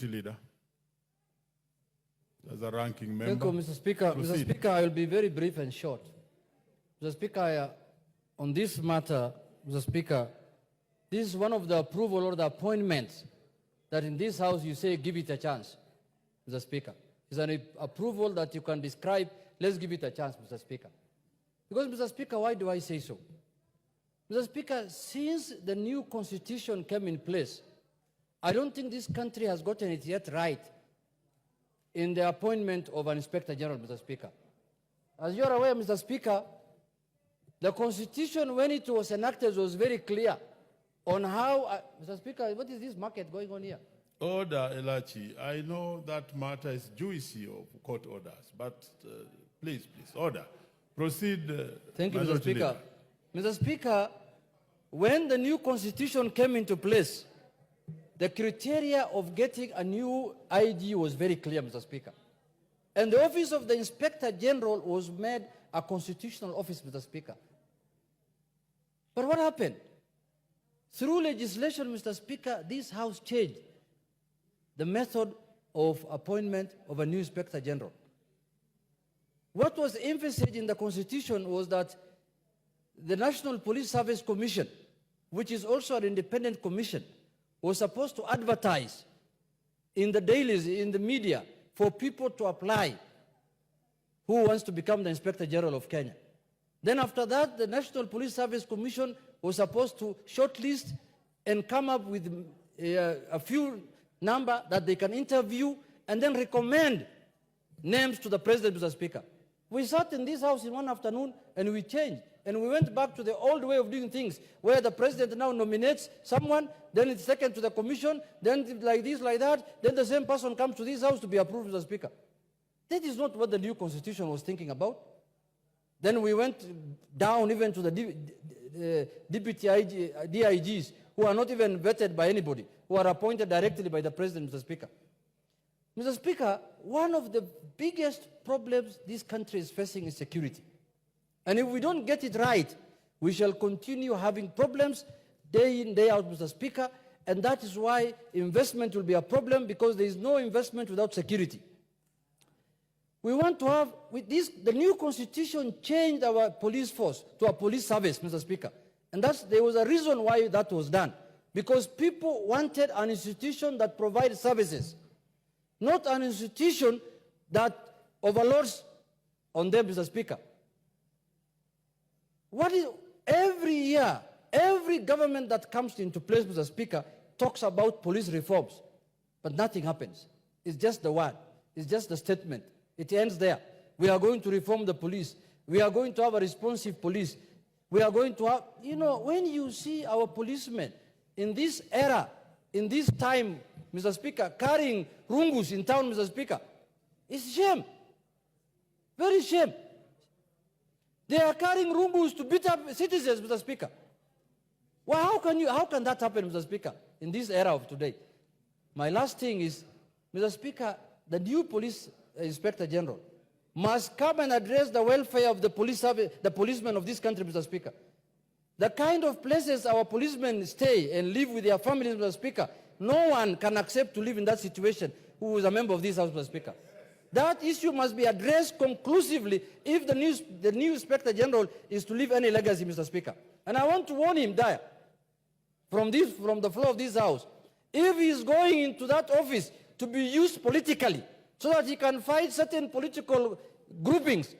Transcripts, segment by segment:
Leader, as a ranking member. Thank you, Mr. Speaker. Proceed. Mr. Speaker, I will be very brief and short. Mr. Speaker, on this matter, Mr. Speaker, this is one of the approval or the appointments that in this House you say give it a chance, Mr. Speaker. It's an approval that you can describe, let's give it a chance, Mr. Speaker. Because, Mr. Speaker, why do I say so? Mr. Speaker, since the new constitution came in place, I don't think this country has gotten it yet right in the appointment of an Inspector General, Mr. Speaker. As you are aware, Mr. Speaker, the Constitution, when it was enacted, was very clear on how... Mr. Speaker, what is this market going on here? Order, Elachi. I know that matter is juicy of court orders, but please, order. Proceed. Thank you, Mr. Speaker. Mr. Speaker, when the new Constitution came into place, the criteria of getting a new IG was very clear, Mr. Speaker. And the office of the Inspector General was made a constitutional office, Mr. Speaker. But what happened? Through legislation, Mr. Speaker, this House changed the method of appointment of a new Inspector General. What was emphasized in the Constitution was that the National Police Service Commission, which is also an independent commission, was supposed to advertise in the dailies, in the media, for people to apply who wants to become the Inspector General of Kenya. Then after that, the National Police Service Commission was supposed to shortlist and come up with a few number that they can interview and then recommend names to the President, Mr. Speaker. We sat in this House in one afternoon and we changed. And we went back to the old way of doing things, where the President now nominates someone, then it's taken to the commission, then like this, like that, then the same person comes to this House to be approved, Mr. Speaker. That is not what the new Constitution was thinking about. Then we went down even to the deputy DIGs, who are not even vetted by anybody, who are appointed directly by the President, Mr. Speaker. Mr. Speaker, one of the biggest problems this country is facing is security. And if we don't get it right, we shall continue having problems day in, day out, Mr. Speaker, and that is why investment will be a problem, because there is no investment without security. We want to have, with this, the new Constitution changed our police force to a police service, Mr. Speaker. And there was a reason why that was done. Because people wanted an institution that provides services, not an institution that overlords on them, Mr. Speaker. Every year, every government that comes into place, Mr. Speaker, talks about police reforms, but nothing happens. It's just the word. It's just the statement. It ends there. We are going to reform the police. We are going to have a responsive police. We are going to have, when you see our policemen in this era, in this time, Mr. Speaker, carrying rungus in town, Mr. Speaker, it's shame. Very shame. They are carrying rungus to beat up citizens, Mr. Speaker. Well, how can that happen, Mr. Speaker, in this era of today? My last thing is, Mr. Speaker, the new police Inspector General must come and address the welfare of the policemen of this country, Mr. Speaker. The kind of places our policemen stay and live with their families, Mr. Speaker, no one can accept to live in that situation who is a member of this House, Mr. Speaker. That issue must be addressed conclusively if the new Inspector General is to leave any legacy, Mr. Speaker. And I want to warn him there, from the floor of this House, if he is going into that office to be used politically, so that he can fight certain political groupings,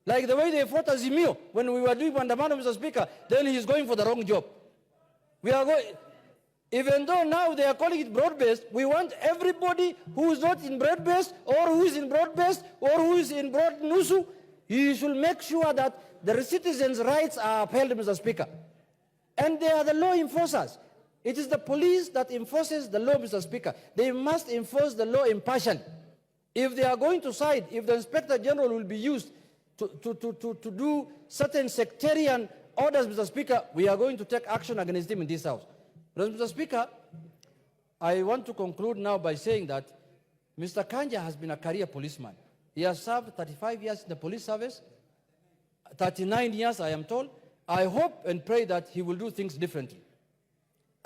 like the way they fought Azimio when we were doing Mandamano, Mr. Speaker, then he is going for the wrong job. Even though now they are calling it broad-based, we want everybody who is not in broad-based, or who is in broad-based, or who is in broad-nusu, you should make sure that the citizens' rights are upheld, Mr. Speaker. And they are the law enforcers. It is the police that enforces the law, Mr. Speaker. They must enforce the law impartially. If they are going to side, if the Inspector General will be used to do certain sectarian orders, Mr. Speaker, we are going to take action against him in this House. Mr. Speaker, I want to conclude now by saying that Mr. Kanja has been a career policeman. He has served 35 years in the police service, 39 years, I am told. I hope and pray that he will do things differently.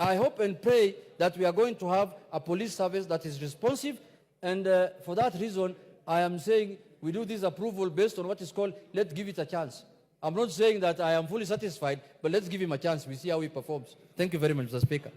I hope and pray that we are going to have a police service that is responsive. And for that reason, I am saying we do this approval based on what is called, let's give it a chance. I'm not saying that I am fully satisfied, but let's give him a chance. We see how he performs. Thank you very much, Mr. Speaker.